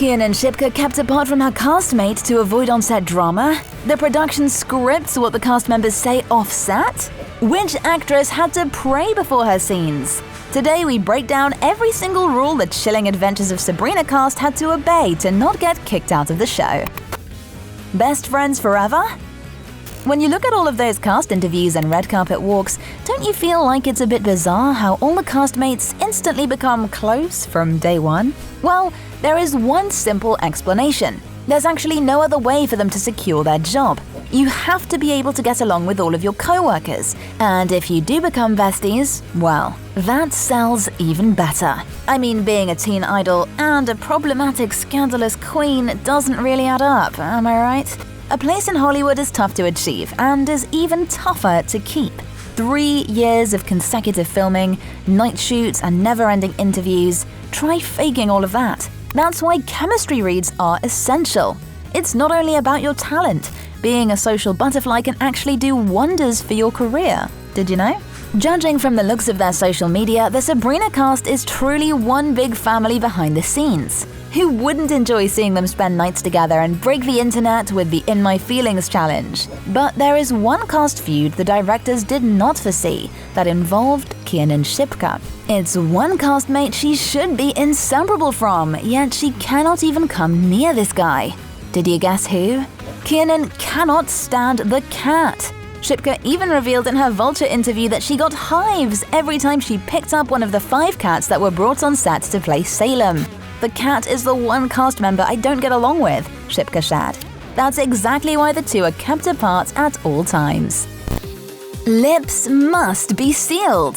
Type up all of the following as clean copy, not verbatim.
Kiernan Shipka kept apart from her castmate to avoid on-set drama? The production scripts what the cast members say off-set? Which actress had to pray before her scenes? Today we break down every single rule the Chilling Adventures of Sabrina cast had to obey to not get kicked out of the show. Best friends forever? When you look at all of those cast interviews and red carpet walks, don't you feel like it's a bit bizarre how all the castmates instantly become close from day one? Well, there is one simple explanation. There's actually no other way for them to secure their job. You have to be able to get along with all of your co-workers, and if you do become besties, well, that sells even better. I mean, being a teen idol and a problematic, scandalous queen doesn't really add up, am I right? A place in Hollywood is tough to achieve and is even tougher to keep. 3 years of consecutive filming, night shoots, and never-ending interviews. Try faking all of that. That's why chemistry reads are essential. It's not only about your talent. Being a social butterfly can actually do wonders for your career. Did you know? Judging from the looks of their social media, the Sabrina cast is truly one big family behind the scenes. Who wouldn't enjoy seeing them spend nights together and break the internet with the In My Feelings challenge? But there is one cast feud the directors did not foresee that involved Kiernan Shipka. It's one castmate she should be inseparable from, yet she cannot even come near this guy. Did you guess who? Kiernan cannot stand the cat. Shipka even revealed in her Vulture interview that she got hives every time she picked up one of the 5 cats that were brought on set to play Salem. The cat is the one cast member I don't get along with, Shipka shared. That's exactly why the two are kept apart at all times. Lips must be sealed.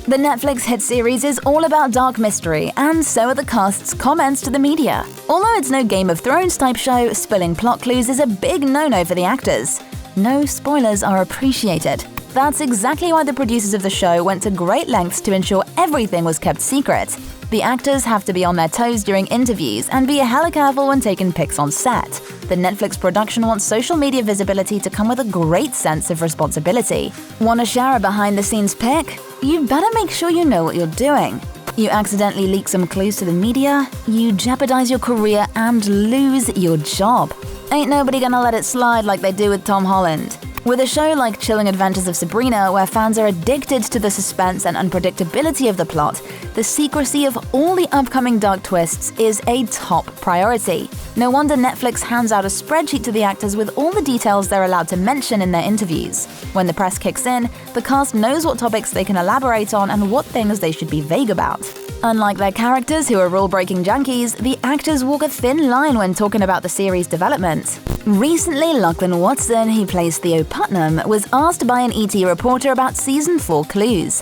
The Netflix hit series is all about dark mystery, and so are the cast's comments to the media. Although it's no Game of Thrones type show, spilling plot clues is a big no-no for the actors. No spoilers are appreciated. That's exactly why the producers of the show went to great lengths to ensure everything was kept secret. The actors have to be on their toes during interviews and be hella careful when taking pics on set. The Netflix production wants social media visibility to come with a great sense of responsibility. Want to share a behind-the-scenes pic? You better make sure you know what you're doing. You accidentally leak some clues to the media, you jeopardize your career and lose your job. Ain't nobody gonna let it slide like they do with Tom Holland. With a show like Chilling Adventures of Sabrina, where fans are addicted to the suspense and unpredictability of the plot, the secrecy of all the upcoming dark twists is a top priority. No wonder Netflix hands out a spreadsheet to the actors with all the details they're allowed to mention in their interviews. When the press kicks in, the cast knows what topics they can elaborate on and what things they should be vague about. Unlike their characters, who are rule-breaking junkies, the actors walk a thin line when talking about the series' development. Recently, Lachlan Watson, who plays Theo Putnam, was asked by an ET reporter about Season 4 clues.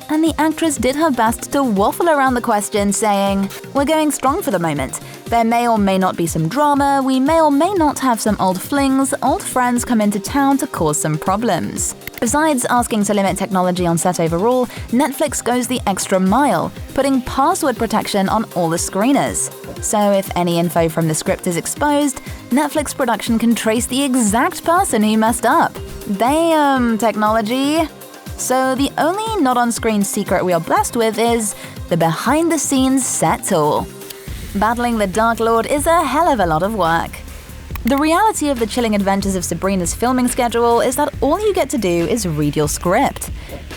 And the actress did her best to waffle around the question, saying, "We're going strong for the moment. There may or may not be some drama, we may or may not have some old flings, old friends come into town to cause some problems." Besides asking to limit technology on set overall, Netflix goes the extra mile, putting password protection on all the screeners. So if any info from the script is exposed, Netflix production can trace the exact person who messed up. Damn, technology! So the only not-on-screen secret we are blessed with is the behind-the-scenes set tool. Battling the Dark Lord is a hell of a lot of work. The reality of the Chilling Adventures of Sabrina's filming schedule is that all you get to do is read your script.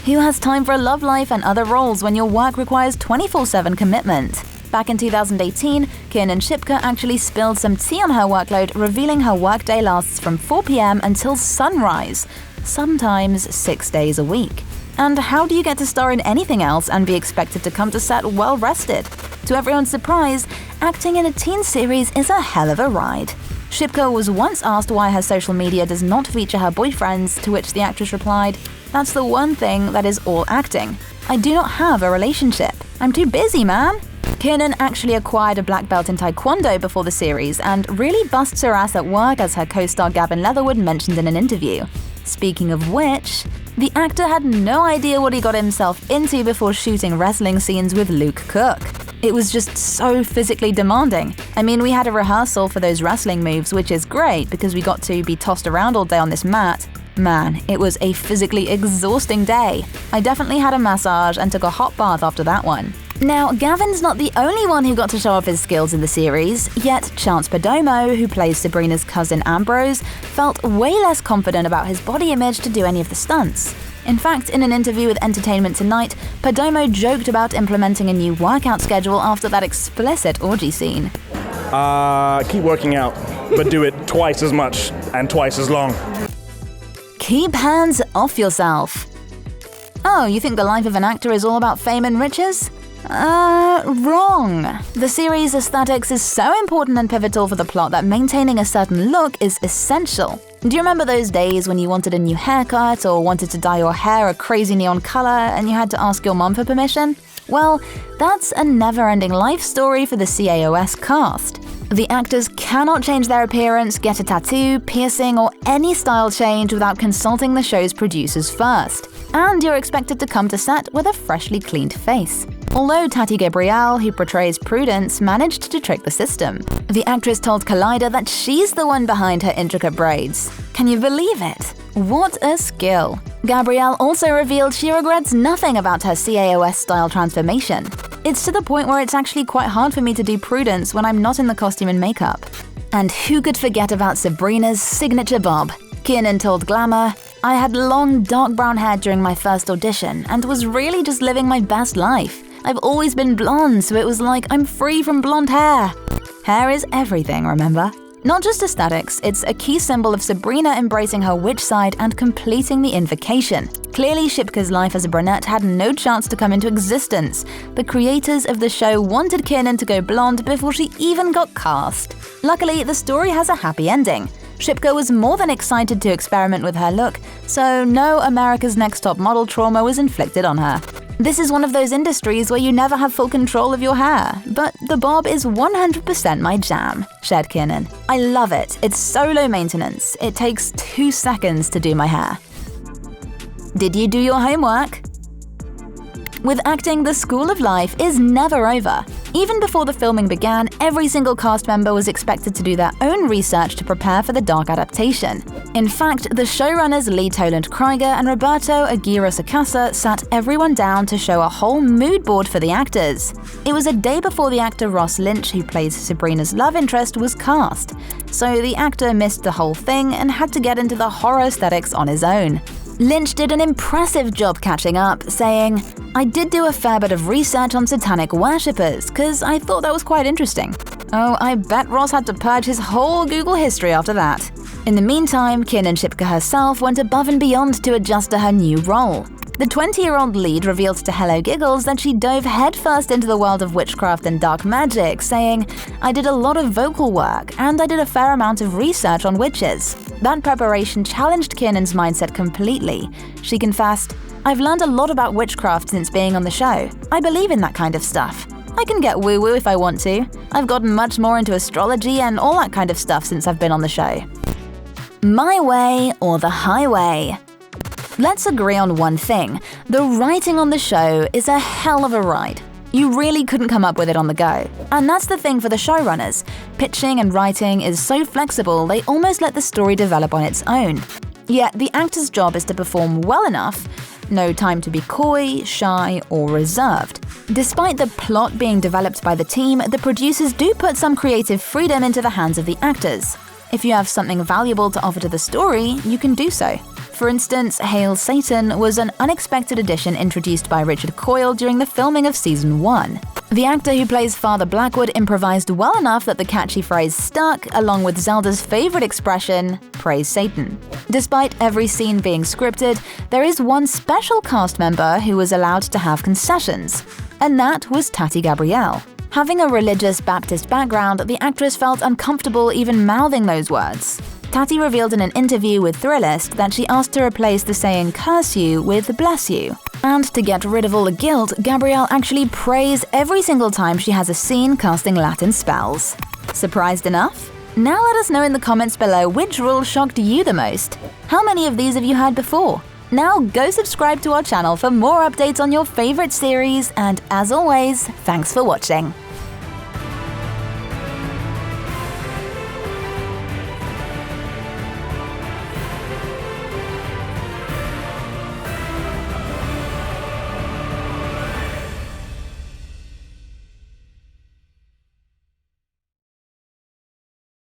Who has time for a love life and other roles when your work requires 24/7 commitment? Back in 2018, Kiernan Shipka actually spilled some tea on her workload, revealing her workday lasts from 4 p.m. until sunrise, sometimes 6 days a week. And how do you get to star in anything else and be expected to come to set well-rested? To everyone's surprise, acting in a teen series is a hell of a ride. Shipka was once asked why her social media does not feature her boyfriends, to which the actress replied, "That's the one thing that is all acting. I do not have a relationship. I'm too busy, man." Kiernan actually acquired a black belt in Taekwondo before the series and really busts her ass at work, as her co-star Gavin Leatherwood mentioned in an interview. Speaking of which, the actor had no idea what he got himself into before shooting wrestling scenes with Luke Cook. It was just so physically demanding. I mean, we had a rehearsal for those wrestling moves, which is great because we got to be tossed around all day on this mat. Man, it was a physically exhausting day. I definitely had a massage and took a hot bath after that one. Now, Gavin's not the only one who got to show off his skills in the series, yet Chance Perdomo, who plays Sabrina's cousin Ambrose, felt way less confident about his body image to do any of the stunts. In fact, in an interview with Entertainment Tonight, Perdomo joked about implementing a new workout schedule after that explicit orgy scene. Keep working out, but do it twice as much and twice as long. Keep hands off yourself. Oh, you think the life of an actor is all about fame and riches? Wrong. The series' aesthetics is so important and pivotal for the plot that maintaining a certain look is essential. Do you remember those days when you wanted a new haircut or wanted to dye your hair a crazy neon color and you had to ask your mom for permission? Well, that's a never-ending life story for the CAOS cast. The actors cannot change their appearance, get a tattoo, piercing, or any style change without consulting the show's producers first. And you're expected to come to set with a freshly cleaned face. Although Tati Gabrielle, who portrays Prudence, managed to trick the system. The actress told Collider that she's the one behind her intricate braids. Can you believe it? What a skill! Gabrielle also revealed she regrets nothing about her CAOS-style transformation. It's to the point where it's actually quite hard for me to do Prudence when I'm not in the costume and makeup. And who could forget about Sabrina's signature bob? Kiernan told Glamour, "I had long, dark brown hair during my first audition and was really just living my best life. I've always been blonde, so it was like I'm free from blonde hair." Hair is everything, remember? Not just aesthetics, it's a key symbol of Sabrina embracing her witch side and completing the invocation. Clearly, Shipka's life as a brunette had no chance to come into existence. The creators of the show wanted Kiernan to go blonde before she even got cast. Luckily, the story has a happy ending. Shipka was more than excited to experiment with her look, so no America's Next Top Model trauma was inflicted on her. This is one of those industries where you never have full control of your hair, but the bob is 100% my jam, shared Kiernan. "I love it. It's so low maintenance. It takes 2 seconds to do my hair." Did you do your homework? With acting, the school of life is never over. Even before the filming began, every single cast member was expected to do their own research to prepare for the dark adaptation. In fact, the showrunners Lee Toland Krieger and Roberto Aguirre Sacasa sat everyone down to show a whole mood board for the actors. It was a day before the actor Ross Lynch, who plays Sabrina's love interest, was cast, so the actor missed the whole thing and had to get into the horror aesthetics on his own. Lynch did an impressive job catching up, saying, "I did do a fair bit of research on satanic worshippers, cause I thought that was quite interesting." Oh, I bet Ross had to purge his whole Google history after that. In the meantime, Kiernan Shipka herself went above and beyond to adjust to her new role. The 20-year-old lead revealed to Hello Giggles that she dove headfirst into the world of witchcraft and dark magic, saying, "I did a lot of vocal work, and I did a fair amount of research on witches." That preparation challenged Kiernan's mindset completely. She confessed, "I've learned a lot about witchcraft since being on the show. I believe in that kind of stuff. I can get woo-woo if I want to. I've gotten much more into astrology and all that kind of stuff since I've been on the show." My way or the highway? Let's agree on one thing. The writing on the show is a hell of a ride. You really couldn't come up with it on the go. And that's the thing for the showrunners. Pitching and writing is so flexible, they almost let the story develop on its own. Yet the actor's job is to perform well enough, no time to be coy, shy, or reserved. Despite the plot being developed by the team, the producers do put some creative freedom into the hands of the actors. If you have something valuable to offer to the story, you can do so. For instance, Hail Satan was an unexpected addition introduced by Richard Coyle during the filming of Season 1. The actor who plays Father Blackwood improvised well enough that the catchy phrase stuck, along with Zelda's favorite expression, "Praise Satan." Despite every scene being scripted, there is one special cast member who was allowed to have concessions, and that was Tati Gabrielle. Having a religious Baptist background, the actress felt uncomfortable even mouthing those words. Tati revealed in an interview with Thrillist that she asked to replace the saying "curse you" with "bless you." And to get rid of all the guilt, Gabrielle actually prays every single time she has a scene casting Latin spells. Surprised enough? Now let us know in the comments below which rule shocked you the most. How many of these have you heard before? Now go subscribe to our channel for more updates on your favorite series, and as always, thanks for watching.